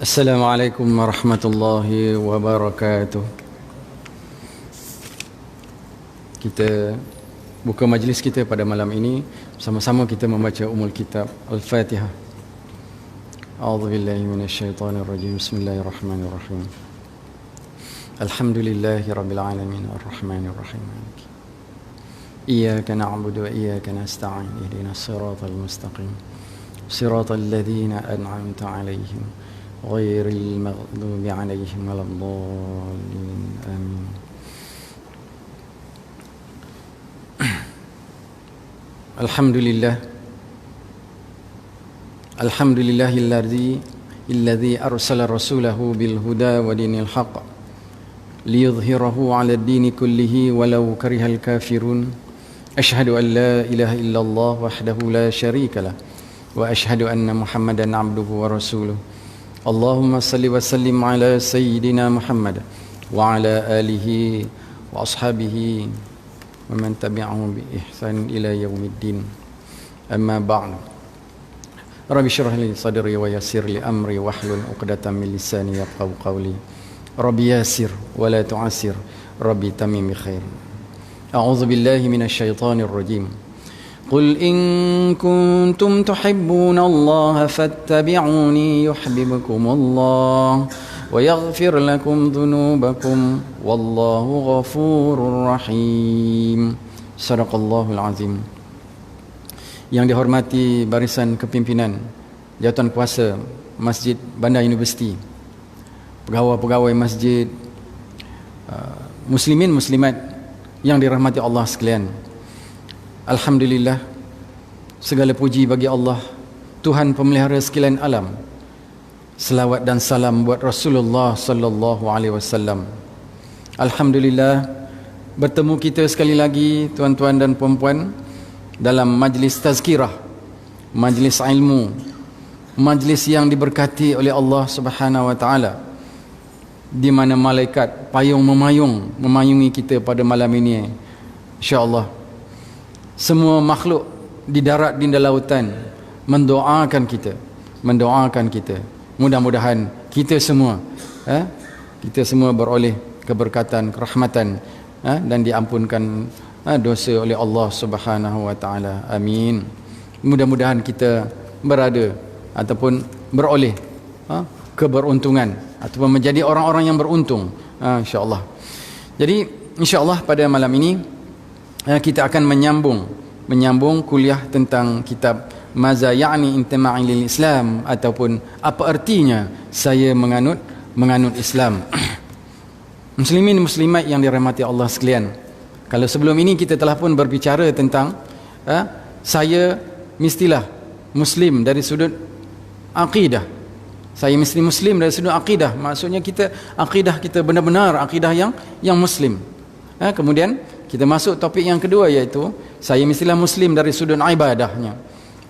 Assalamualaikum warahmatullahi wabarakatuh. Kita buka majlis kita pada malam ini, sama-sama kita membaca Ummul Kitab Al-Fatihah. A'udzubillahi minasyaitonirrajim. Bismillahirrahmanirrahim. Alhamdulillahi rabbil alamin arrahmanirrahim. Iyyaka na'budu wa iyyaka nasta'in. Ihdinas siratal mustaqim. Siratal ladzina an'amta 'alaihim ghairil maghdubi 'alaihim waladdallin. Amin. Alhamdulillah. Alhamdulillahilladzi arsala rasulahu bil huda wa dinil haqq liyudhhirahu 'ala ad-dini kullihi walau karihal kafirun. Asyhadu an la ilaha illallah wahdahu la syarika lah wa asyhadu anna Muhammadan 'abduhu wa rasuluh. Allahumma salli wa sallim ala sayyidina Muhammad wa ala alihi wa ashabihi wa man tabi'ahum bi ihsan ila yaumiddin. Amma ba'd. Rabbi shrah li sadri wa yassir li amri wahlul 'uqdatam min lisani yafqahu qawli. Rabbi yassir wa la tu'assir. Rabbi tamim bi khair. A'udzu billahi minasy syaithanir rajim. Qul in kuntum tuhibbuna Allah fattabi'uni yuhibbukumullah wa yaghfir lakum dhunubakum wallahu ghafurur rahim. Shadaqallahul azim. Yang dihormati barisan kepimpinan jawatan kuasa Masjid Bandar Universiti, pegawai-pegawai masjid, muslimin muslimat yang dirahmati Allah sekalian. Alhamdulillah, segala puji bagi Allah, Tuhan pemelihara sekalian alam. Selawat dan salam buat Rasulullah sallallahu alaihi wasallam. Alhamdulillah, bertemu kita sekali lagi tuan-tuan dan puan-puan dalam majlis tazkirah, majlis ilmu, majlis yang diberkati oleh Allah Subhanahu wa taala, di mana malaikat payung memayungi kita pada malam ini. Insya-Allah semua makhluk di darat di lautan mendoakan kita. Mudah-mudahan kita semua beroleh keberkatan, kerahmatan, dan diampunkan dosa oleh Allah Subhanahu wa taala. Amin. Mudah-mudahan kita berada ataupun beroleh keberuntungan ataupun menjadi orang-orang yang beruntung, insya-Allah. Jadi insya-Allah pada malam ini kita akan menyambung kuliah tentang kitab Maza ya'ni intima'i lil Islam, ataupun apa artinya saya menganut Islam. Muslimin muslimat yang dirahmati Allah sekalian, kalau sebelum ini kita telah pun berbicara tentang saya mestilah muslim dari sudut akidah. Saya mesti muslim dari sudut akidah, maksudnya akidah kita benar-benar akidah yang muslim. Kemudian kita masuk topik yang kedua, iaitu saya mestilah muslim dari sudut ibadahnya.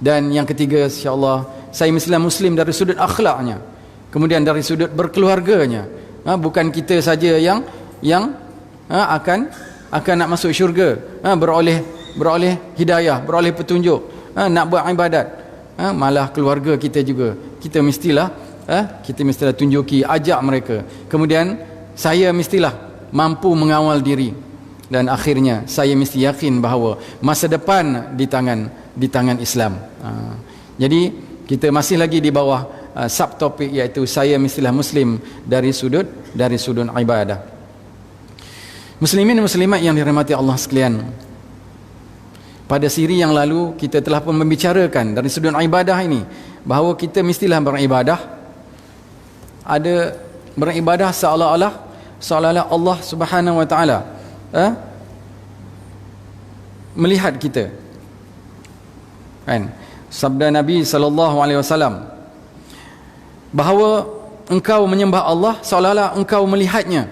Dan yang ketiga, insya-Allah, saya mestilah muslim dari sudut akhlaknya. Kemudian dari sudut berkeluarganya. Bukan kita saja yang akan nak masuk syurga, beroleh hidayah, beroleh petunjuk, nak buat ibadat, malah keluarga kita juga kita mestilah tunjuki, ajak mereka. Kemudian saya mestilah mampu mengawal diri, dan akhirnya saya mesti yakin bahawa masa depan di tangan Islam. Jadi kita masih lagi di bawah subtopik, iaitu saya mestilah muslim dari sudut ibadah. Muslimin muslimat yang dirahmati Allah sekalian, pada siri yang lalu kita telah pun membicarakan dari sudut ibadah ini bahawa kita mestilah beribadah seolah-olah Allah Subhanahu wa taala melihat kita, kan? Sabda Nabi sallallahu alaihi wasallam bahawa engkau menyembah Allah seolah-olah engkau melihatnya.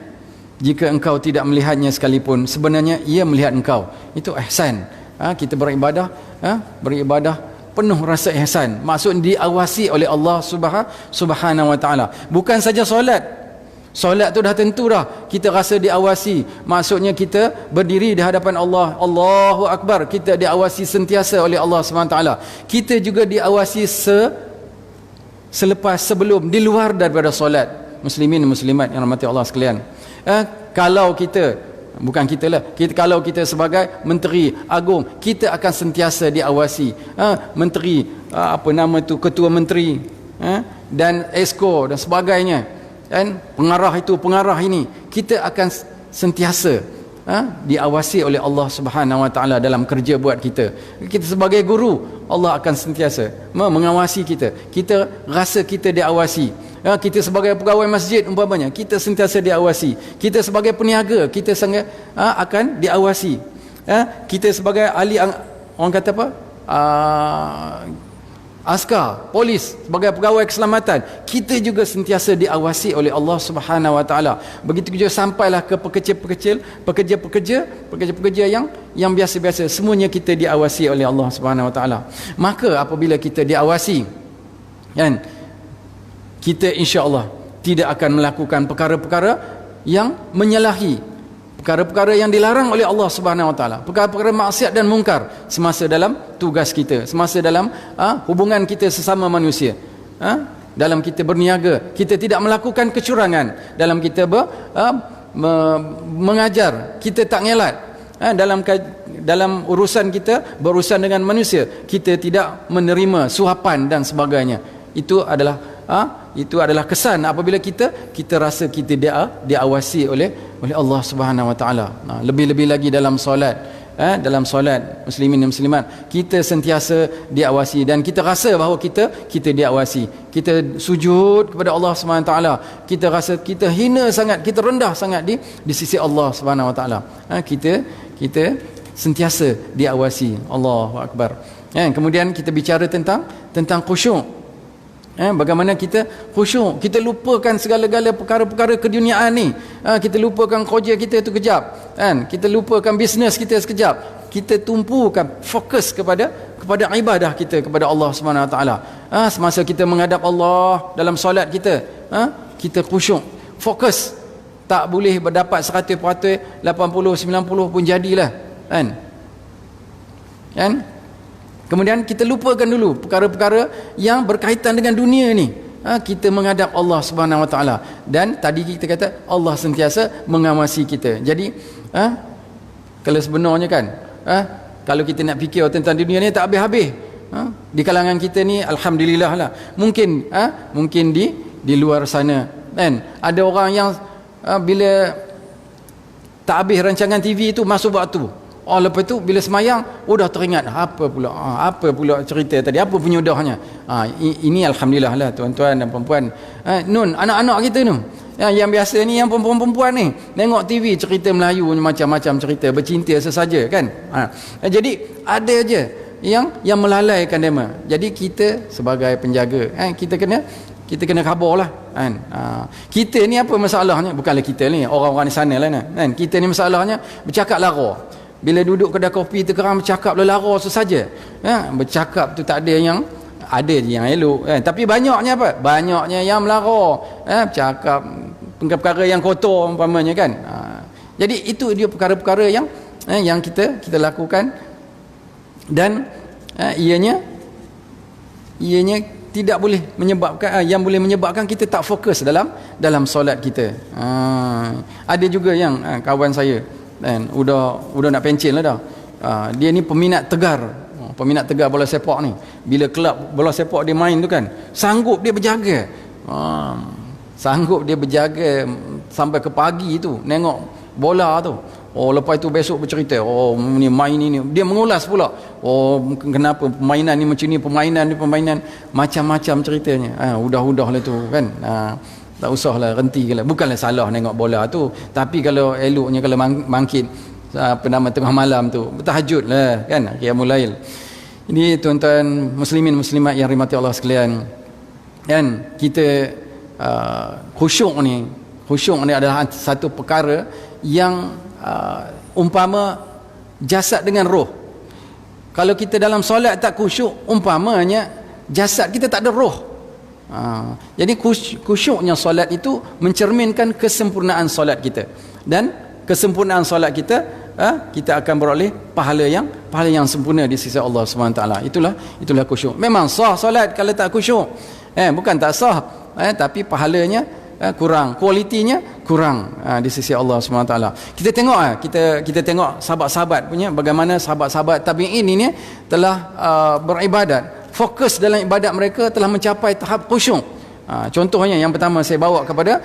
Jika engkau tidak melihatnya sekalipun, sebenarnya ia melihat engkau. Itu ihsan. Kita beribadah penuh rasa ihsan, maksud diawasi oleh Allah Subhanahu wa taala. Bukan saja solat tu dah tentu dah kita rasa diawasi, maksudnya kita berdiri di hadapan Allah, Allahu Akbar, kita diawasi sentiasa oleh Allah SWT. Kita juga diawasi sebelum, di luar daripada solat, muslimin dan muslimat yang rahmati Allah sekalian. Kalau kita, bukan kita lah, kalau kita sebagai menteri agung, kita akan sentiasa diawasi. Menteri, ketua menteri, dan esko dan sebagainya, dan pengarah itu, pengarah ini, kita akan sentiasa diawasi oleh Allah Subhanahu Wa Taala dalam kerja buat kita. Kita sebagai guru, Allah akan sentiasa mengawasi kita. Kita rasa kita diawasi. Kita sebagai pegawai masjid umpamanya, kita sentiasa diawasi. Kita sebagai peniaga, kita sangat akan diawasi. Kita sebagai ahli, orang kata apa, askar, polis, sebagai pegawai keselamatan, kita juga sentiasa diawasi oleh Allah Subhanahu Wa Taala. Begitu juga sampailah ke pekerja-pekerja yang biasa-biasa, semuanya kita diawasi oleh Allah Subhanahu Wa Taala. Maka apabila kita diawasi, kan, kita insya-Allah tidak akan melakukan perkara-perkara yang menyalahi, perkara-perkara yang dilarang oleh Allah Subhanahu Wa Taala, perkara-perkara maksiat dan mungkar semasa dalam tugas kita, semasa dalam hubungan kita sesama manusia. Dalam kita berniaga, kita tidak melakukan kecurangan. Dalam kita mengajar, kita tak ngelat. Dalam urusan kita, berurusan dengan manusia, kita tidak menerima suapan dan sebagainya. Itu adalah kesan apabila kita rasa kita diawasi oleh Allah Subhanahu Wa Taala. Lebih-lebih lagi dalam solat. Dalam solat, muslimin dan muslimat, kita sentiasa diawasi, dan kita rasa bahawa kita diawasi. Kita sujud kepada Allah Subhanahu Wa Taala, kita rasa kita hina sangat, kita rendah sangat di sisi Allah Subhanahu Wa Taala. Kita sentiasa diawasi. Allahu Akbar. Kemudian kita bicara tentang khusyuk. Bagaimana kita khusyuk, kita lupakan segala-gala perkara-perkara keduniaan ni. Kita lupakan kerja kita tu kejap, kita lupakan bisnes kita sekejap, kita tumpukan fokus kepada ibadah kita kepada Allah Subhanahu Wa Taala. Semasa kita menghadap Allah dalam solat kita, kita khusyuk, fokus. Tak boleh berdapat 100%, 80, 90 pun jadilah, kan? Kemudian kita lupakan dulu perkara-perkara yang berkaitan dengan dunia ni. Kita menghadap Allah Subhanahu Wa Taala, dan tadi kita kata Allah sentiasa mengawasi kita. Jadi kalau sebenarnya kan, kalau kita nak fikir tentang dunia ni tak habis-habis. Di kalangan kita ni alhamdulillah lah. Mungkin di luar sana, kan, ada orang yang bila tak habis rancangan TV itu masuk waktu. Lepas tu bila semayang, dah teringat apa pula cerita tadi, apa penyudahnya. Ini alhamdulillah lah tuan-tuan dan puan-puan, anak-anak kita tu, yang biasa ni, yang perempuan-perempuan ni tengok TV, cerita Melayu macam-macam cerita, bercinta sesaja, kan. Jadi ada je yang melalaikan dema. Jadi kita sebagai penjaga, kita kena khabar lah, kan. Kita ni apa masalahnya, bukanlah kita ni, orang-orang di sana lah, kan. Kita ni masalahnya bercakap lara. Bila duduk kedai kopi terkerang bercakap lara sesaja. Bercakap tu tak ada je yang elok, kan. Tapi banyaknya apa? Banyaknya yang melara. Bercakap perkara yang kotor umpamanya, kan. Jadi itu dia perkara-perkara yang kita lakukan, dan ianya tidak boleh menyebabkan, yang boleh menyebabkan kita tak fokus dalam solat kita. Ada juga yang kawan saya, dan udah nak pencen lah dah. Dia ni peminat tegar bola sepak ni. Bila kelab bola sepak dia main tu, kan, sanggup dia berjaga sampai ke pagi tu nengok bola tu. Lepas itu besok bercerita, ni main ni dia mengulas pula, kenapa permainan ni macam ni, permainan macam-macam ceritanya. Udah lah tu, kan. Tak usahlah rentilah. Bukanlah salah nengok bola tu, tapi kalau eloknya kalau bangkit tengah malam tu bertahajud lah, kan, qiyamul lail. Ini tuan-tuan muslimin muslimat yang dirahmati Allah sekalian, kan, kita khusyuk ni adalah satu perkara yang umpama jasad dengan roh. Kalau kita dalam solat tak khusyuk, umpamanya jasad kita tak ada roh. Jadi khusyuknya solat itu mencerminkan kesempurnaan solat kita, dan kesempurnaan solat kita, kita akan beroleh pahala yang sempurna di sisi Allah Subhanahu Wa Taala. Itulah khusyuk. Memang sah solat kalau tak khusyuk. Bukan tak sah, tapi pahalanya kurang, kualitinya kurang di sisi Allah SWT. Kita tengok kita tengok sahabat-sahabat punya, bagaimana sahabat-sahabat tabi'in ini telah beribadat, fokus dalam ibadat mereka, telah mencapai tahap khusyuk. Contohnya yang pertama saya bawa kepada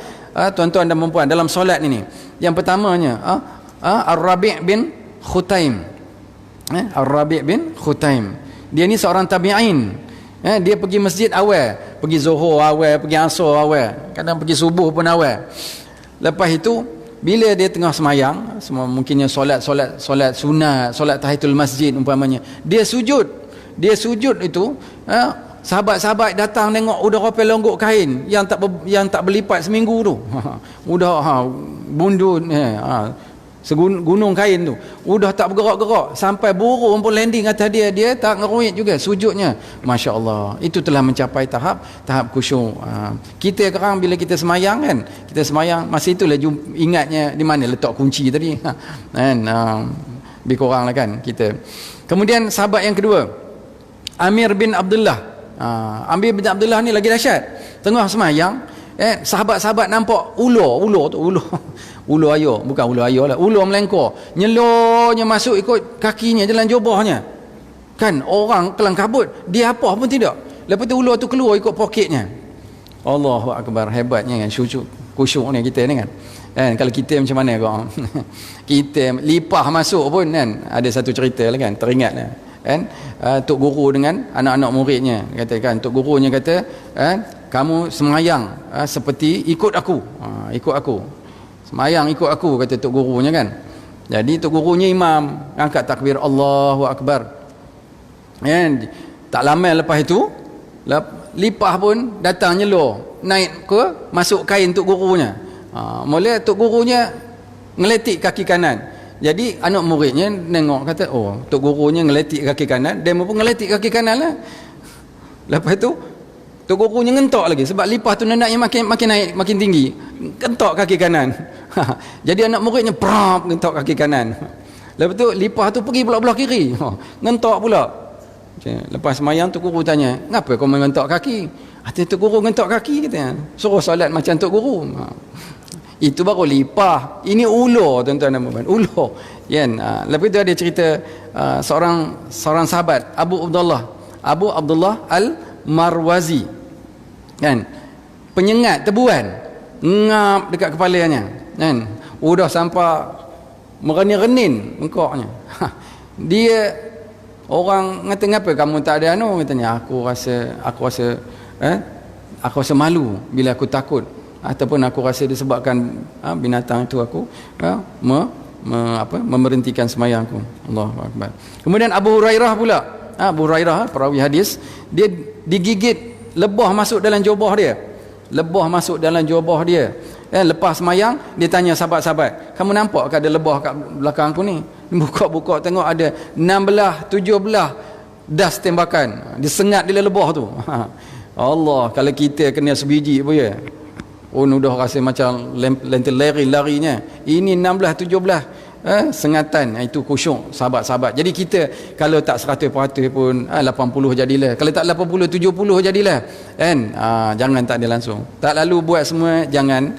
tuan-tuan dan puan dalam solat ini. Yang pertamanya Ar-Rabi' bin Khutaim. Ar-Rabi' bin Khutaim. Dia ni seorang tabi'in. Dia pergi masjid awal, pergi zuhur awal, pergi asar awal, kadang pergi subuh pun awal. Lepas itu bila dia tengah semayang, semua mungkinnya solat sunat, solat tahiyatul masjid umpamanya, dia sujud itu, sahabat-sahabat datang tengok udah rapel longgok kain yang tak berlipat seminggu tu. Udah bundun segunung kain tu, udah tak bergerak-gerak, sampai burung pun landing atas dia tak ngeruit juga sujudnya. Masya Allah, itu telah mencapai tahap khusyuk. Kita sekarang bila kita semayang kan, kita semayang masa itulah ingatnya di mana letak kunci tadi kan, lebih kurang lah kan kita. Kemudian sahabat yang kedua, Amir bin Abdullah. Amir bin Abdullah ni lagi dahsyat. Tengah semayang, sahabat-sahabat nampak ular air, bukan ular air lah, ular melengkor, nyelornya masuk ikut kakinya, jalan jubahnya kan, orang kelang kabut, dia apa pun tidak. Lepas tu ular tu keluar ikut poketnya. Allahu Akbar, hebatnya kan khusyuk ni kita ni kan. Kalau kita macam mana kau kita lipah masuk pun kan, ada satu cerita lah kan, teringat lah kan, Tok Guru dengan anak-anak muridnya katakan, Tok Gurunya kata, kamu semayang seperti ikut aku, semayang ikut aku, kata Tok Gurunya kan. Jadi Tok Gurunya imam, angkat takbir Allahu Akbar. Tak lama lepas itu lipah pun datang nyelor, naik ke masuk kain Tok Gurunya. Mula Tok Gurunya ngeletik kaki kanan. Jadi anak muridnya nengok, kata, oh Tok Gurunya ngeletik kaki kanan, dia pun ngeletik kaki kanan lah. Lepas tu Tok Gurunya ngentok lagi, sebab lipah tu nendaknya makin naik, makin tinggi, kentok kaki kanan. Jadi anak muridnya prap ngentok kaki kanan. Lepas tu lipah tu pergi pula belah kiri, ngentok pula. Lepas semayang Tok Guru tanya, ngapa kau mengentok kaki? Tok Guru ngentok kaki, katanya, suruh solat macam Tok Guru. Itu baru lipah. Ini ular, tuan-tuan dan puan, ular kan. Lepas itu ada cerita seorang sahabat, Abu Abdullah Al-Marwazi kan, penyengat tebuan ngap dekat kepalanya kan, udah sampai merenin-renin bengkoknya. Dia orang kata, ngapa kamu tak ada katanya, aku rasa malu bila aku takut, ataupun aku rasa disebabkan binatang itu aku memerhentikan semayangku. Allahu Akbar. Kemudian Abu Hurairah pula, perawi hadis, dia digigit lebah masuk dalam jubah dia. Lepas semayang dia tanya sahabat-sahabat, kamu nampak ke ada lebah kat belakang aku ni? Buka-buka tengok ada 16-17 das tembakan disengat di lebah tu. Allah, kalau kita kena sebiji apa ya, dah rasa macam lari-larinya. Ini 16-17 sengatan. Itu khusyuk sahabat-sahabat. Jadi kita kalau tak 100% pun 80 jadilah, kalau tak 80-70 jadilah kan. Jangan tak ada langsung, tak lalu buat semua, jangan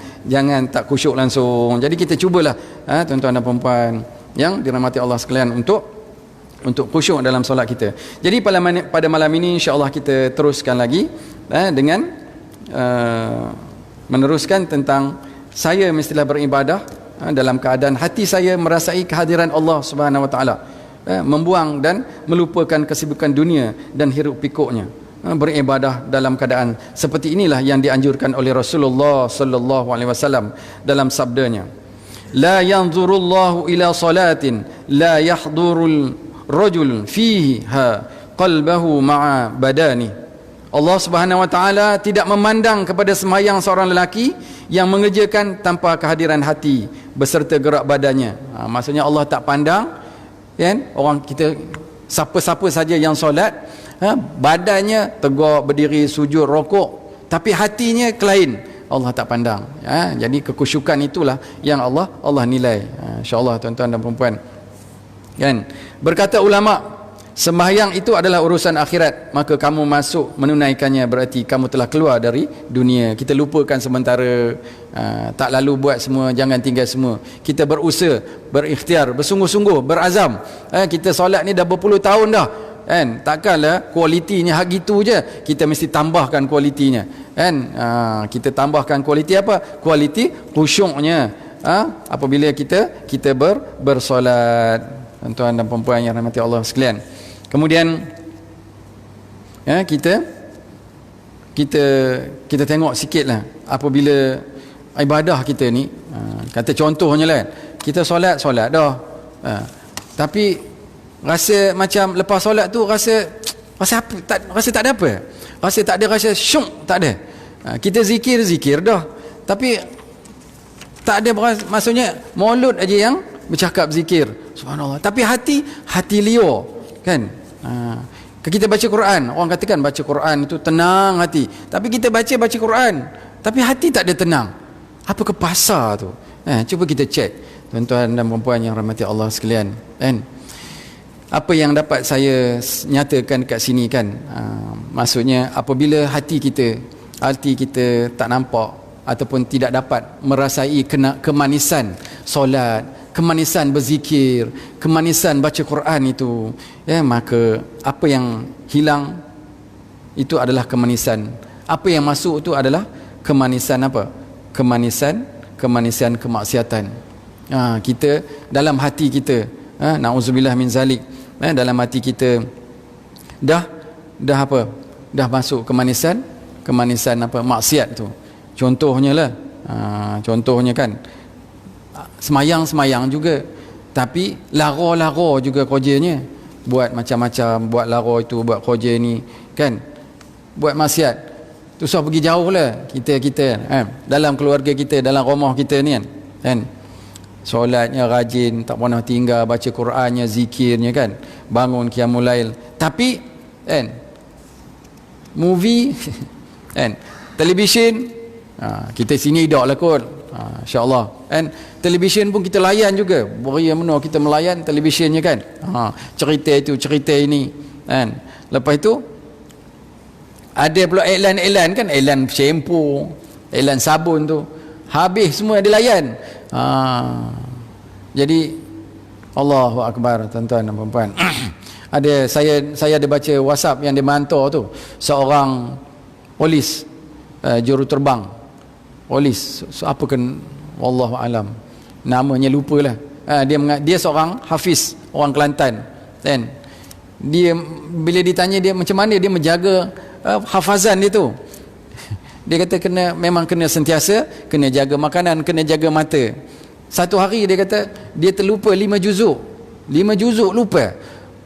tak khusyuk langsung. Jadi kita cubalah tuan-tuan dan puan yang dirahmati Allah sekalian untuk khusyuk dalam solat kita. Jadi pada malam ini insya-Allah kita teruskan lagi dengan meneruskan tentang saya mestilah beribadah dalam keadaan hati saya merasai kehadiran Allah Subhanahu Wa Taala, membuang dan melupakan kesibukan dunia dan hiruk pikuknya. Beribadah dalam keadaan seperti inilah yang dianjurkan oleh Rasulullah sallallahu alaihi wasallam dalam sabdanya, la yanzurullahu ila salatin la yahdurul rajul fiha qalbahu ma'a badani. Allah Subhanahu Wa Taala tidak memandang kepada sembahyang seorang lelaki yang mengerjakan tanpa kehadiran hati beserta gerak badannya. Maksudnya Allah tak pandang kan orang kita, siapa-siapa saja yang solat badannya tegak, berdiri, sujud, rokok, tapi hatinya kelain, Allah tak pandang. Jadi kekhusyukan itulah yang Allah nilai. Insya-Allah tuan-tuan dan puan-puan kan. Berkata ulama, sembahyang itu adalah urusan akhirat, maka kamu masuk menunaikannya berarti kamu telah keluar dari dunia. Kita lupakan sementara, tak lalu buat semua, jangan tinggal semua. Kita berusaha, berikhtiar, bersungguh-sungguh, berazam. Kita solat ni dah berpuluh tahun dah, kan? Takkanlah kualitinya hak gitu je, kita mesti tambahkan kualitinya, kan? Kita tambahkan kualiti apa? Kualiti khusyuknya. Apabila kita bersolat, tuan-tuan dan puan-puan yang rahmati Allah sekalian. Kemudian kita tengok sikitlah apabila ibadah kita ni, kata contohnya lah, kita solat dah, tapi rasa macam lepas solat tu rasa apa, rasa tak ada apa, rasa tak ada rasa syuk, tak ada. Kita zikir dah, tapi tak ada, maksudnya mulut aja yang bercakap zikir, subhanallah, tapi hati liur, kan? Kita baca Quran, orang katakan baca Quran itu tenang hati, tapi kita baca Quran tapi hati tak ada tenang. Apa ke pasar tu? Cuba kita cek, tuan-tuan dan puan-puan yang rahmati Allah sekalian, kan? Apa yang dapat saya nyatakan kat sini, kan? Maksudnya apabila hati kita tak nampak ataupun tidak dapat merasai kemanisan solat, kemanisan berzikir, kemanisan baca Quran itu, maka apa yang hilang itu adalah kemanisan. Apa yang masuk itu adalah kemanisan apa? Kemanisan kemaksiatan. Kita dalam hati kita, na'udzubillah min zalik, dalam hati kita dah apa? Dah masuk kemanisan apa? Maksiat tu. Contohnya lah, contohnya kan, semayang juga, tapi lara juga kerjanya, buat macam-macam, buat lara itu, buat kerja ni, kan, buat maksiat. Tu susah pergi jauh lah kita dalam keluarga kita, dalam rumah kita ni, kan, solatnya rajin, tak pernah tinggal, baca Qurannya, zikirnya, kan, bangun qiyamul lail, tapi kan movie kan, televisyen, kita sini dak lah kot, insya-Allah, kan. Televisyen pun kita layan juga, beria menua kita melayan televisyennya, kan. Cerita itu, cerita ini, kan. Lepas itu ada pula iklan, kan, iklan shampoo, iklan sabun tu, habis semua dia layan. Jadi Allahu akbar, tuan-tuan dan puan-puan. Ada saya ada baca WhatsApp yang dia mantau tu, seorang polis, juruterbang polis, apa kan, wallahu alam, namanya lupalah. Dia seorang hafiz, orang Kelantan, kan. Dia bila ditanya dia macam mana dia menjaga hafazan dia tu, dia kata memang kena sentiasa kena jaga makanan, kena jaga mata. Satu hari dia kata dia terlupa 5 juzuk lupa.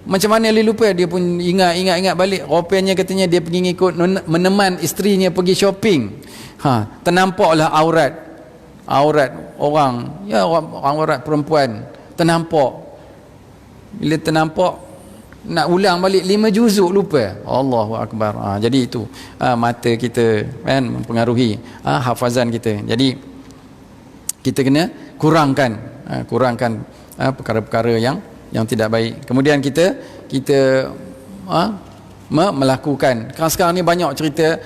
Macam mana dia lupa? Dia pun ingat balik, rupanya katanya dia pergi ikut meneman isterinya pergi shopping. Ternampaklah aurat orang, aurat perempuan ternampak. Bila ternampak, nak ulang balik 5 juzuk lupa. Allahu akbar. Jadi itu mata kita, kan, mempengaruhi hafazan kita. Jadi kita kena kurangkan perkara-perkara yang tidak baik. Kemudian kita melakukan, sekarang ni banyak cerita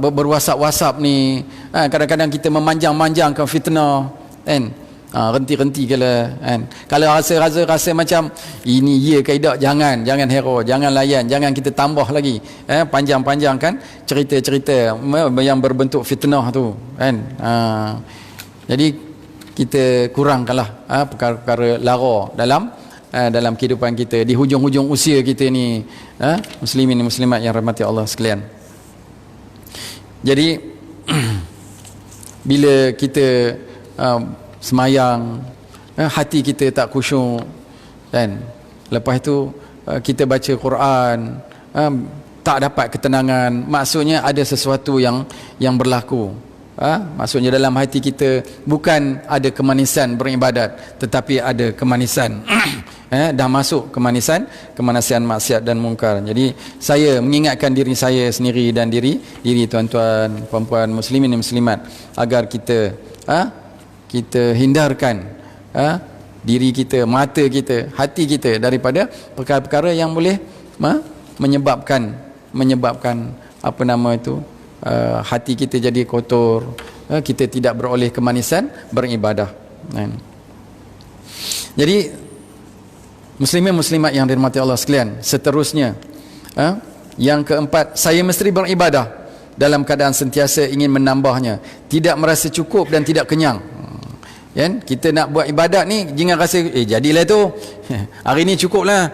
berwhatsapp ni, kadang-kadang kita memanjang-manjangkan fitnah, kan, renti-renti kan. Kalau rasa macam ini ya ke tidak, jangan hero, jangan layan, jangan kita tambah lagi, panjang-panjangkan cerita-cerita yang berbentuk fitnah tu, kan. Jadi kita kurangkanlah perkara-perkara lara dalam kehidupan kita di hujung-hujung usia kita ni, muslimin dan muslimat yang rahmati Allah sekalian. Jadi bila kita semayang, hati kita tak khusyuk, kan, lepas itu kita baca Quran, tak dapat ketenangan, maksudnya ada sesuatu yang berlaku. Maksudnya dalam hati kita bukan ada kemanisan beribadat, tetapi ada kemanisan dah masuk kemanisan maksiat dan mungkar. Jadi saya mengingatkan diri saya sendiri dan diri tuan-tuan puan-puan muslimin dan muslimat agar kita hindarkan diri kita, mata kita, hati kita daripada perkara-perkara yang boleh menyebabkan apa nama itu, hati kita jadi kotor, kita tidak beroleh kemanisan beribadah. Jadi muslimin muslimat yang dirahmati Allah sekalian, seterusnya yang keempat, saya mesti beribadah dalam keadaan sentiasa ingin menambahnya, tidak merasa cukup dan tidak kenyang. Kan? Kita nak buat ibadat ni jangan rasa jadilah tu hari ni cukup lah.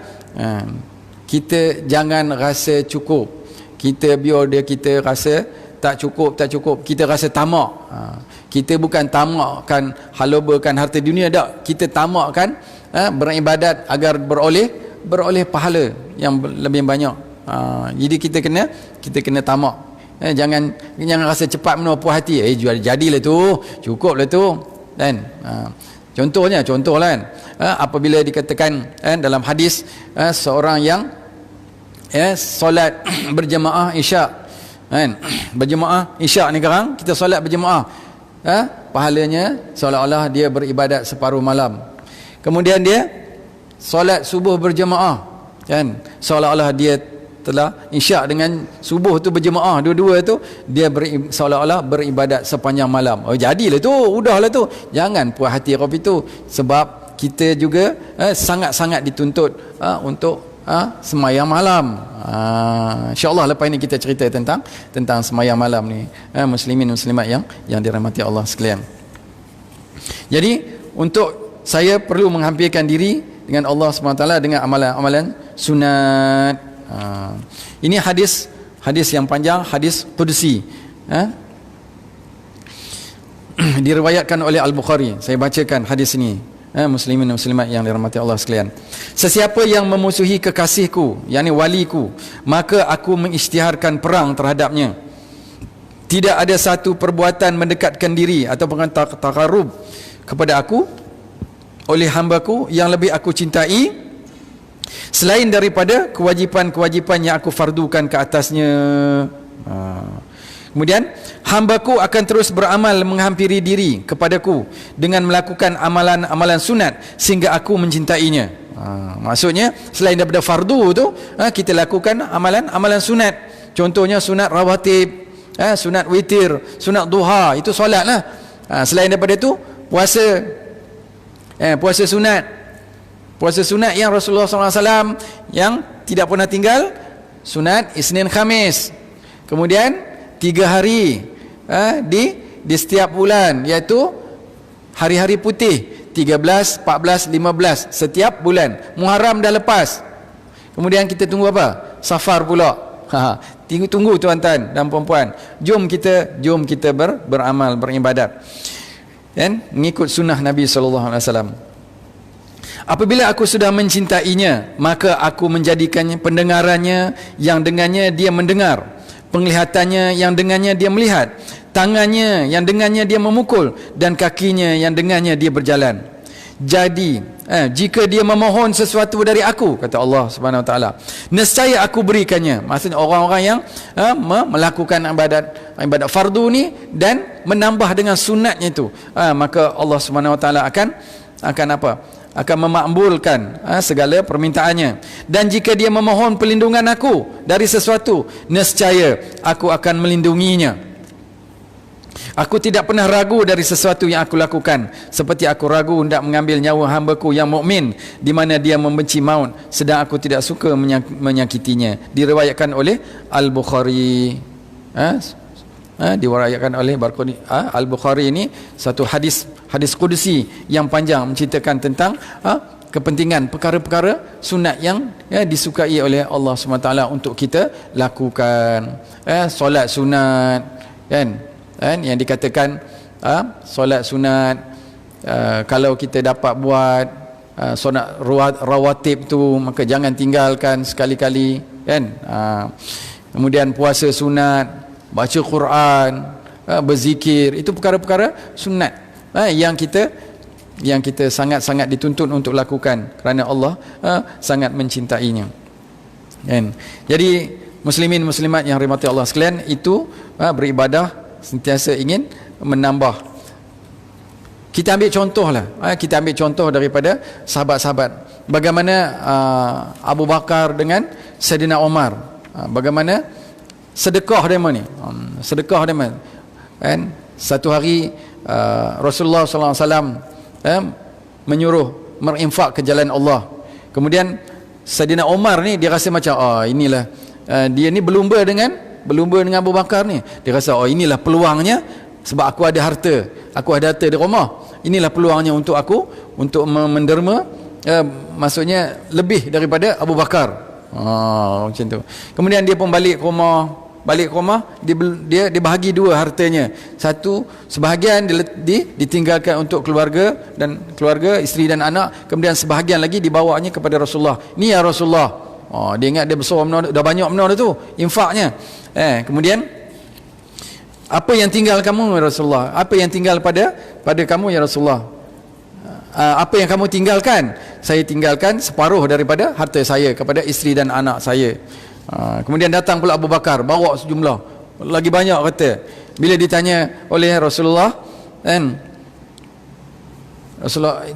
Kita jangan rasa cukup. Kita biar dia kita rasa tak cukup, kita rasa tamak. Kita bukan tamakkan halobakan harta dunia, tak. Kita tamakkan beribadat agar beroleh pahala yang lebih banyak. Jadi kita kena tamak. Jangan rasa cepat menua puas hati. Jadilah tu, cukuplah tu. Dan contohlah kan, apabila dikatakan dalam hadis seorang yang solat berjemaah isyak, kan, berjemaah isyak ni sekarang kita solat berjemaah, pahalanya seolah-olah dia beribadat separuh malam. Kemudian dia solat subuh berjemaah, kan, seolah-olah dia telah isyak dengan subuh tu berjemaah, dua-dua tu dia seolah-olah beribadat sepanjang malam. Jadilah tu, udahlah tu. Jangan puas hati Rabb itu, sebab kita juga sangat-sangat dituntut untuk semayang malam. InsyaAllah lepas ini kita cerita tentang semayang malam ni, muslimin muslimat yang dirahmati Allah sekalian. Jadi untuk saya perlu menghampirkan diri dengan Allah SWT dengan amalan-amalan sunat. Ini hadis yang panjang, hadis qudsi, diriwayatkan oleh Al-Bukhari. Saya bacakan hadis ini, muslimin dan muslimat yang dirahmati Allah sekalian. Sesiapa yang memusuhi kekasihku, yakni waliku, maka aku mengisytiharkan perang terhadapnya. Tidak ada satu perbuatan mendekatkan diri ataupun taqarrub kepada aku oleh hambaku yang lebih aku cintai selain daripada kewajipan-kewajipan yang aku fardukan ke atasnya. Kemudian hambaku akan terus beramal menghampiri diri kepadaku dengan melakukan amalan-amalan sunat sehingga aku mencintainya. Maksudnya selain daripada fardu tu, kita lakukan amalan-amalan sunat. Contohnya sunat rawatib, sunat witir, sunat duha, itu solat lah. Selain daripada itu puasa, puasa sunat. Puasa sunat yang Rasulullah SAW yang tidak pernah tinggal, sunat Isnin Khamis. Kemudian 3 hari di setiap bulan, iaitu hari-hari putih 13, 14, 15 setiap bulan. Muharram dah lepas. Kemudian kita tunggu apa? Safar pula. Tunggu tuan-tuan dan puan-puan. Jom kita beramal, beribadat, dan mengikut sunnah Nabi SAW. Apabila aku sudah mencintainya, maka aku menjadikannya pendengarannya yang dengannya dia mendengar, penglihatannya yang dengannya dia melihat, tangannya yang dengannya dia memukul, dan kakinya yang dengannya dia berjalan. Jadi jika dia memohon sesuatu dari aku, kata Allah Subhanahu Wa Taala, nescaya aku berikannya. Maksudnya orang-orang yang melakukan ibadat fardu ni dan menambah dengan sunatnya itu, maka Allah Subhanahu Wa Taala akan apa? Akan memakbulkan segala permintaannya. Dan jika dia memohon perlindungan aku dari sesuatu, nescaya aku akan melindunginya. Aku tidak pernah ragu dari sesuatu yang aku lakukan, seperti aku ragu hendak mengambil nyawa hambaku yang mukmin, di mana dia membenci maut, sedang aku tidak suka menyakitinya. Diriwayatkan oleh Al-Bukhari. Diriwayatkan oleh Al-Bukhari. Ini satu hadis qudsi yang panjang, menceritakan tentang kepentingan perkara-perkara sunat yang disukai oleh Allah SWT untuk kita lakukan. Solat sunat, kan yang dikatakan solat sunat, kalau kita dapat buat solat rawatib tu, maka jangan tinggalkan sekali-kali, kan. Kemudian puasa sunat, baca Quran, berzikir, itu perkara-perkara sunat yang kita sangat-sangat dituntut untuk lakukan kerana Allah sangat mencintainya, kan. Jadi muslimin muslimat yang dirahmati Allah sekalian, itu beribadah sentiasa ingin menambah Kita ambil contoh lah, kita ambil contoh daripada sahabat-sahabat. Bagaimana Abu Bakar dengan Saidina Umar, bagaimana sedekah mereka ni, sedekah mereka. Kan satu hari Rasulullah SAW menyuruh berinfak ke jalan Allah. Kemudian Saidina Umar ni dia rasa macam inilah dia ni berlumba dengan Abu Bakar ni. Dia rasa inilah peluangnya, sebab aku ada harta, di rumah. Inilah peluangnya untuk aku untuk menderma, maksudnya lebih daripada Abu Bakar. Macam tu. Kemudian dia pun balik ke rumah, dia bahagi dua hartanya. Satu sebahagian ditinggalkan untuk keluarga, isteri dan anak. Kemudian sebahagian lagi dibawanya kepada Rasulullah. Ni ya Rasulullah. Dia ingat dia besar benar, dah banyak benar dah tu infaknya. Kemudian apa yang tinggal kamu ya Rasulullah? Apa yang tinggal pada kamu ya Rasulullah? Apa yang kamu tinggalkan? Saya tinggalkan separuh daripada harta saya kepada isteri dan anak saya. Kemudian datang pula Abu Bakar, bawa sejumlah, lagi banyak kata. Bila ditanya oleh Rasulullah, kan,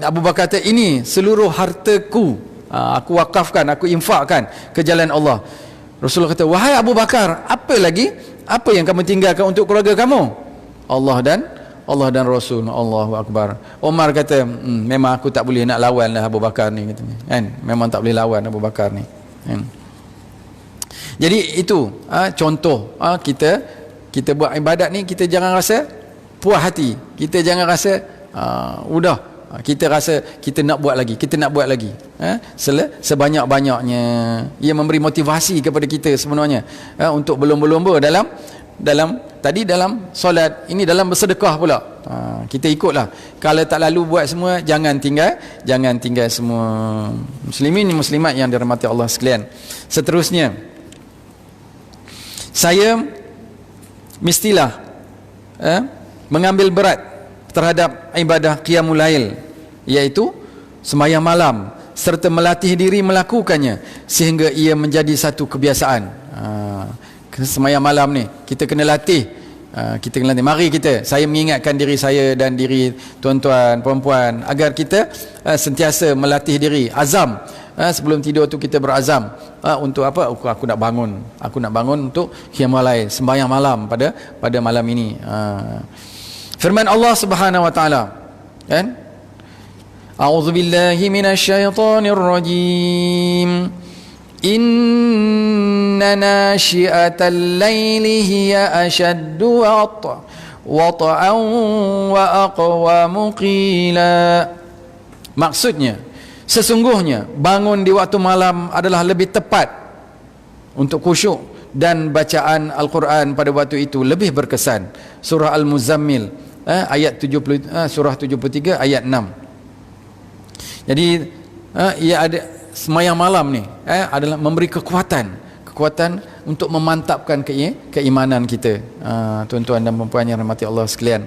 Abu Bakar kata, ini seluruh hartaku, aku wakafkan, aku infakkan ke jalan Allah. Rasulullah kata, wahai Abu Bakar, apa yang kamu tinggalkan untuk keluarga kamu? Allah dan Rasul. Allahu Akbar. Umar kata, memang aku tak boleh nak lawan lah Abu Bakar ni, katanya. Kan? Memang tak boleh lawan Abu Bakar ni. Kan? Jadi itu contoh, kita buat ibadat ni, kita jangan rasa puas hati, kita jangan rasa kita rasa kita nak buat lagi, sebanyak-banyaknya. Ia memberi motivasi kepada kita sebenarnya, untuk berlomba-lomba dalam solat ini, dalam bersedekah pula. Kita ikutlah. Kalau tak lalu buat semua, jangan tinggal semua. Muslimin muslimat yang dirahmati Allah sekalian. Seterusnya, saya mestilah mengambil berat terhadap ibadah qiyamul lail, iaitu sembahyang malam, serta melatih diri melakukannya sehingga ia menjadi satu kebiasaan. Sembahyang malam ni kita kena latih. Mari saya mengingatkan diri saya dan diri tuan-tuan puan-puan agar kita sentiasa melatih diri, azam. Sebelum tidur tu kita berazam, untuk apa? Aku nak bangun untuk qiyamul lail, sembahyang malam pada malam ini. Firman Allah Subhanahu wa taala, kan? A'udzubillahi minasyaitonir rajim. Inna nasyi'atal laili hiya ashaddu wat'an wa aqwamu qila. Maksudnya, sesungguhnya bangun di waktu malam adalah lebih tepat untuk khusyuk, dan bacaan Al-Quran pada waktu itu lebih berkesan. Surah Al-Muzammil ayat 70, surah 73 ayat 6. Jadi ia ada sembahyang malam ni adalah memberi kekuatan untuk memantapkan keimanan kita, tuan-tuan dan puan-puan yang dirahmati Allah sekalian.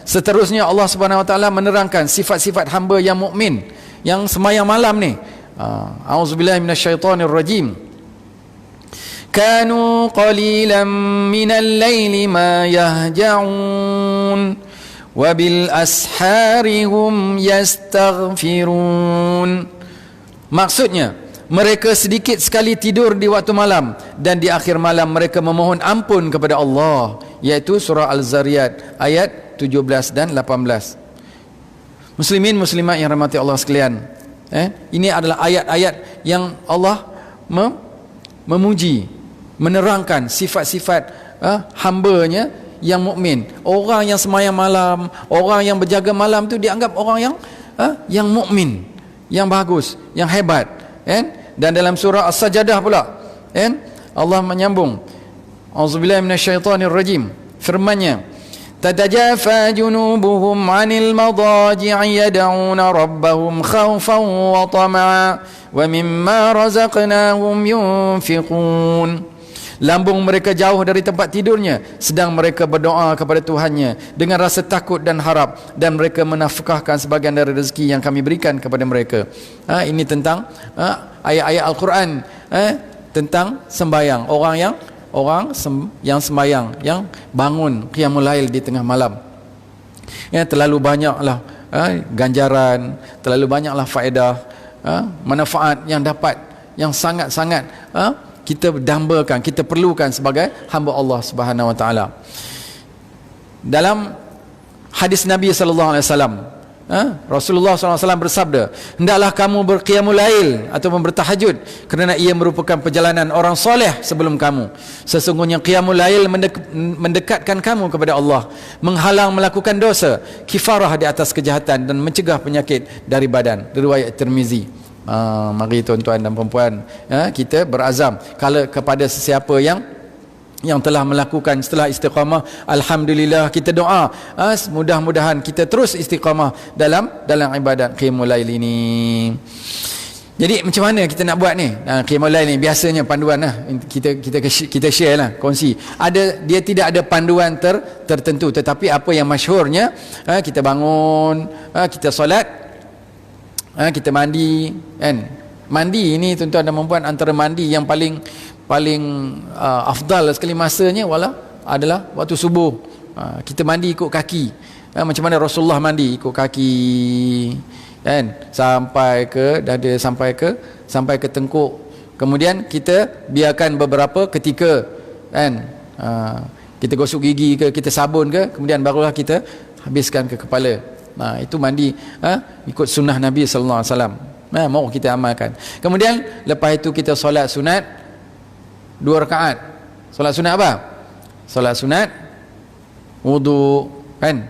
Seterusnya Allah Subhanahu wa taala menerangkan sifat-sifat hamba yang mukmin yang sembahyang malam ni. A'udzubillahi minasyaitonir rajim. Kanu qalilan minal laili ma yahja'un wa bil ashari hum yastaghfirun. Maksudnya, mereka sedikit sekali tidur di waktu malam, dan di akhir malam mereka memohon ampun kepada Allah, iaitu surah Al-Zariyat ayat 17 dan 18. Muslimin muslimat yang rahmati Allah sekalian, ini adalah ayat-ayat yang Allah memuji, menerangkan sifat-sifat hambanya yang mukmin. Orang yang sembahyang malam, orang yang berjaga malam tu dianggap orang yang mukmin, yang bagus, yang hebat, kan? Dan dalam surah As-Sajdah pula, kan, Allah menyambung, auzubillahi minasyaitonir rajim, firman-Nya, tatajafa junubuhum 'anil madaji'i yad'una rabbahum khaufan wa tama'a wa mimma razaqnahum yunfiqun. Lambung mereka jauh dari tempat tidurnya, sedang mereka berdoa kepada Tuhannya dengan rasa takut dan harap, dan mereka menafkahkan sebahagian dari rezeki yang kami berikan kepada mereka. Ini tentang ayat-ayat Al-Quran tentang sembahyang. Orang yang sembahyang, yang bangun qiyamul lail di tengah malam. Ya, terlalu banyaklah ganjaran, terlalu banyaklah faedah, manfaat yang dapat, yang sangat-sangat kita dambakan, kita perlukan sebagai hamba Allah Subhanahu Wa Taala. Dalam hadis Nabi sallallahu alaihi wasallam, Rasulullah SAW bersabda, hendaklah kamu berqiyamul lail ataupun bertahajud, kerana ia merupakan perjalanan orang soleh sebelum kamu. Sesungguhnya qiyamul lail mendekatkan kamu kepada Allah, menghalang melakukan dosa, kifarah di atas kejahatan, dan mencegah penyakit dari badan. Riwayat Tirmizi. Mari tuan-tuan dan puan-puan, kita berazam kalau kepada sesiapa yang telah melakukan setelah istiqamah, alhamdulillah, kita doa mudah-mudahan kita terus istiqamah dalam ibadat qiyamul lail ini. Jadi macam mana kita nak buat ni? Qiyamul lail ni biasanya panduan lah, kita share lah, kongsi. Dia tidak ada panduan tertentu, tetapi apa yang masyhurnya, kita bangun, kita solat, kita mandi, kan? Mandi ini tuan-tuan dan puan-puan, antara mandi yang paling afdal sekali masanya adalah waktu subuh. Kita mandi ikut kaki, macam mana Rasulullah mandi ikut kaki, kan, sampai ke dada, sampai ke tengkuk. Kemudian kita biarkan beberapa ketika, kan, kita gosok gigi ke, kita sabun ke, kemudian barulah kita habiskan ke kepala. Itu mandi ikut sunnah Nabi sallallahu alaihi wasallam. Mau kita amalkan. Kemudian lepas itu kita solat sunat 2 rakaat. Solat sunat apa? Solat sunat wudu, kan?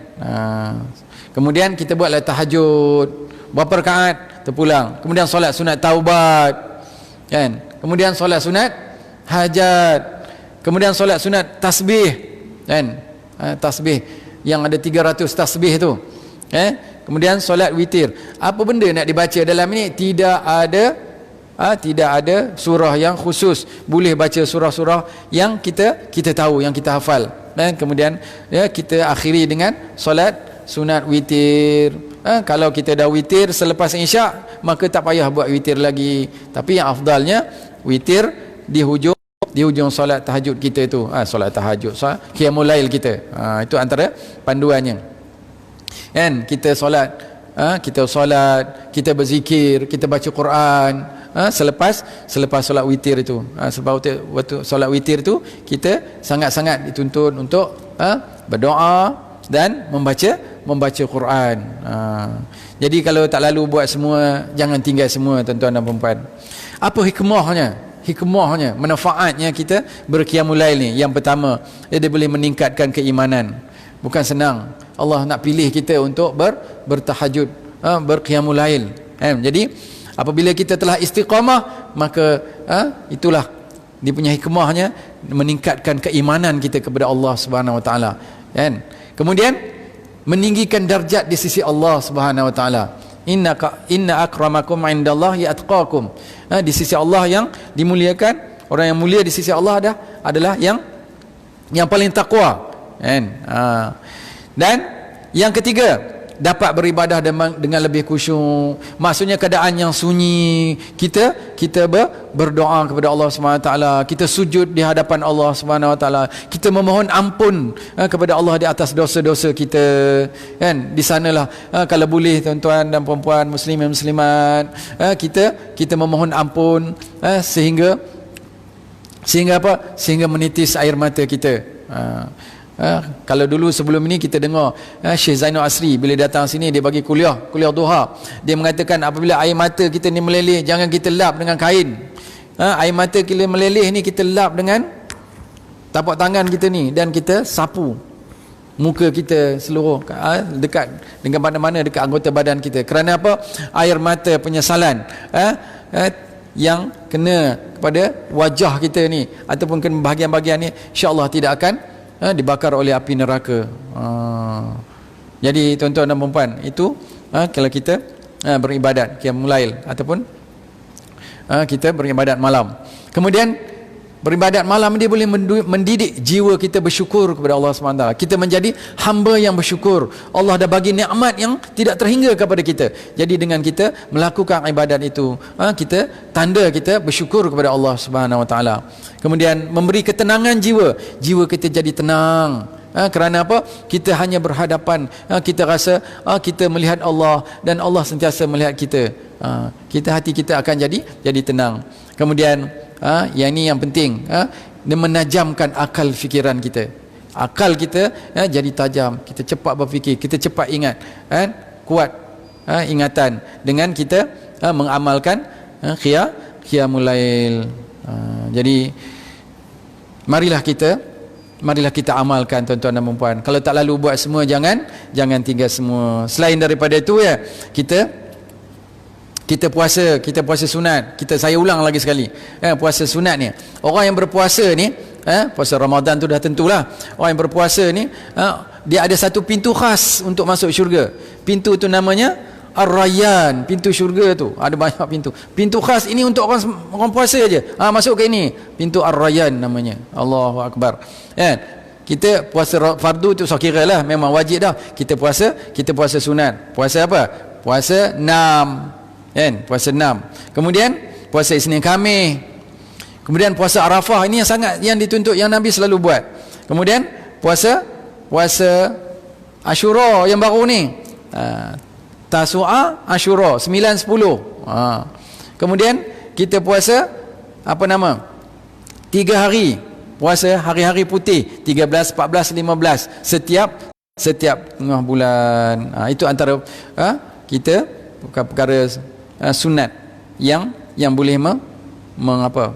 Kemudian kita buatlah tahajud. Berapa rakaat? Terpulang. Kemudian solat sunat taubat, kan? Kemudian solat sunat hajat. Kemudian solat sunat tasbih, kan? Tasbih yang ada 300 tasbih tu. Kemudian solat witir. Apa benda nak dibaca dalam ini? Tidak ada surah yang khusus. Boleh baca surah-surah yang kita tahu, yang kita hafal. Dan kemudian kita akhiri dengan solat sunat witir. Kalau kita dah witir selepas isyak, maka tak payah buat witir lagi. Tapi yang afdalnya witir di hujung solat tahajud kita itu. Solat tahajud, solat qiyamul lail kita. Itu antara panduannya. Kan, kita solat, kita berzikir, kita baca Quran. Selepas solat witir itu, selepas waktu solat witir itu, kita sangat-sangat dituntut untuk berdoa dan membaca Quran. Jadi kalau tak lalu buat semua, jangan tinggal semua tuan-tuan dan puan-puan. Apa hikmahnya, manfaatnya kita berqiyamul lail ni? Yang pertama, dia boleh meningkatkan keimanan. Bukan senang Allah nak pilih kita untuk bertahajud, berqiyamul lail. Jadi apabila kita telah istiqamah, maka itulah dia punya hikmahnya, meningkatkan keimanan kita kepada Allah Subhanahu Wa Taala, kan? Kemudian meninggikan darjat di sisi Allah Subhanahu Wa Taala. Inna akramakum indallahi atqakum. Di sisi Allah yang dimuliakan, orang yang mulia di sisi Allah adalah yang paling takwa, kan? Dan yang ketiga, dapat beribadah dengan lebih khusyuk. Maksudnya keadaan yang sunyi, kita berdoa kepada Allah Subhanahu Wa Taala, kita sujud di hadapan Allah Subhanahu Wa Taala, kita memohon ampun kepada Allah di atas dosa-dosa kita, kan? Di sanalah kalau boleh tuan-tuan dan puan-puan, muslimin muslimat, kita memohon ampun, sehingga apa? Sehingga menitis air mata kita. Kalau dulu sebelum ini kita dengar Syekh Zainul Asri bila datang sini, dia bagi kuliah duha, dia mengatakan apabila air mata kita ni meleleh, jangan kita lap dengan kain. Air mata kita meleleh ni, kita lap dengan tapak tangan kita ni, dan kita sapu muka kita seluruh, dekat dengan mana-mana dekat anggota badan kita. Kerana apa? Air mata penyesalan yang kena kepada wajah kita ni ataupun kena bahagian-bahagian ni, insya-Allah tidak akan dibakar oleh api neraka. Jadi tuan-tuan dan puan-puan, itu kalau kita beribadat qiyamul lail ataupun kita beribadat malam. Kemudian beribadat malam dia boleh mendidik jiwa kita bersyukur kepada Allah SWT. Kita menjadi hamba yang bersyukur. Allah dah bagi nikmat yang tidak terhingga kepada kita. Jadi dengan kita melakukan ibadat itu, kita tanda kita bersyukur kepada Allah SWT. Kemudian memberi ketenangan jiwa. Jiwa kita jadi tenang, Kerana apa? Kita hanya berhadapan, kita rasa kita melihat Allah dan Allah sentiasa melihat kita. Hati kita akan jadi tenang. Kemudian yang ini yang penting, dia menajamkan akal fikiran kita. Akal kita jadi tajam, kita cepat berfikir, kita cepat ingat, kuat ingatan dengan kita mengamalkan qiyamul lail. Jadi marilah kita amalkan tuan-tuan dan puan-puan. Kalau tak lalu buat semua, jangan tinggal semua. Selain daripada itu kita puasa sunat. Saya ulang lagi sekali, puasa sunat ni, orang yang berpuasa ni, puasa Ramadan tu dah tentulah. Orang yang berpuasa ni, dia ada satu pintu khas untuk masuk syurga. Pintu tu namanya Ar-Rayyan, pintu syurga tu. Ada banyak pintu. Pintu khas ini untuk orang puasa aja. Masuk ke ini. Pintu Ar-Rayyan namanya. Allahu Akbar. Kita puasa fardu tu saya kira lah memang wajib dah. Kita puasa sunat. Puasa apa? Puasa 6. Puasa 6. Kemudian puasa Isnin Khamis. Kemudian puasa Arafah, ini yang dituntut, yang Nabi selalu buat. Kemudian puasa Ashura yang baru ni. Tasu'a, Ashura, 9, 10. Kemudian kita puasa 3 hari. Puasa hari-hari putih, 13, 14, 15 setiap tengah bulan. Itu antara kita perkara sunat yang boleh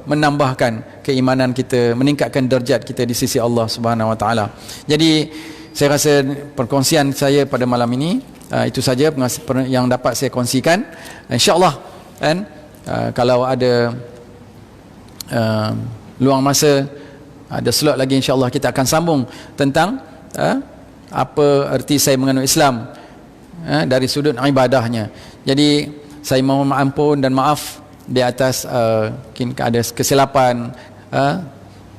menambahkan keimanan kita, meningkatkan darjat kita di sisi Allah Subhanahu Wa Taala. Jadi saya rasa perkongsian saya pada malam ini itu saja yang dapat saya kongsikan. InsyaAllah kalau ada luang masa, ada slot lagi, insyaAllah kita akan sambung tentang apa erti saya mengenal Islam dari sudut ibadahnya. Jadi saya mohon ampun dan maaf di atas mungkin ada kesilapan,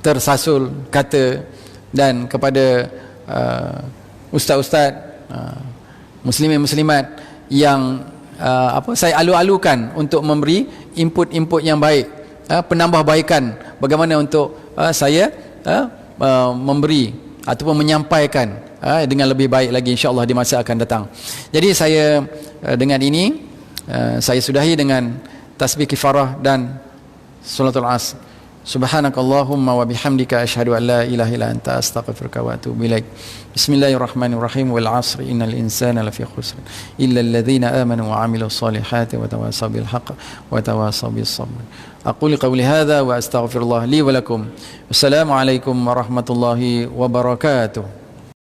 tersasul kata, dan kepada ustaz-ustaz, muslimin muslimat yang saya alu-alukan untuk memberi input yang baik, penambahbaikan bagaimana untuk saya memberi ataupun menyampaikan dengan lebih baik lagi insya-Allah di masa akan datang. Jadi saya dengan ini saya sudahi dengan tasbih kifarah dan salatul asr. Subhanakallahumma wa bihamdika asyhadu an la ilaha illa anta astaghfiruka wa atubu ilaik. Bismillahirrahmanirrahim. Wal 'asri innal insana lafi khusr illa alladhina amanu wa 'amilus solihati wa tawasaw bil haqq wa tawasaw bis sabr. Aqulu qawli hadha wa astaghfirullah li wa lakum. Wassalamu alaikum warahmatullahi wabarakatuh.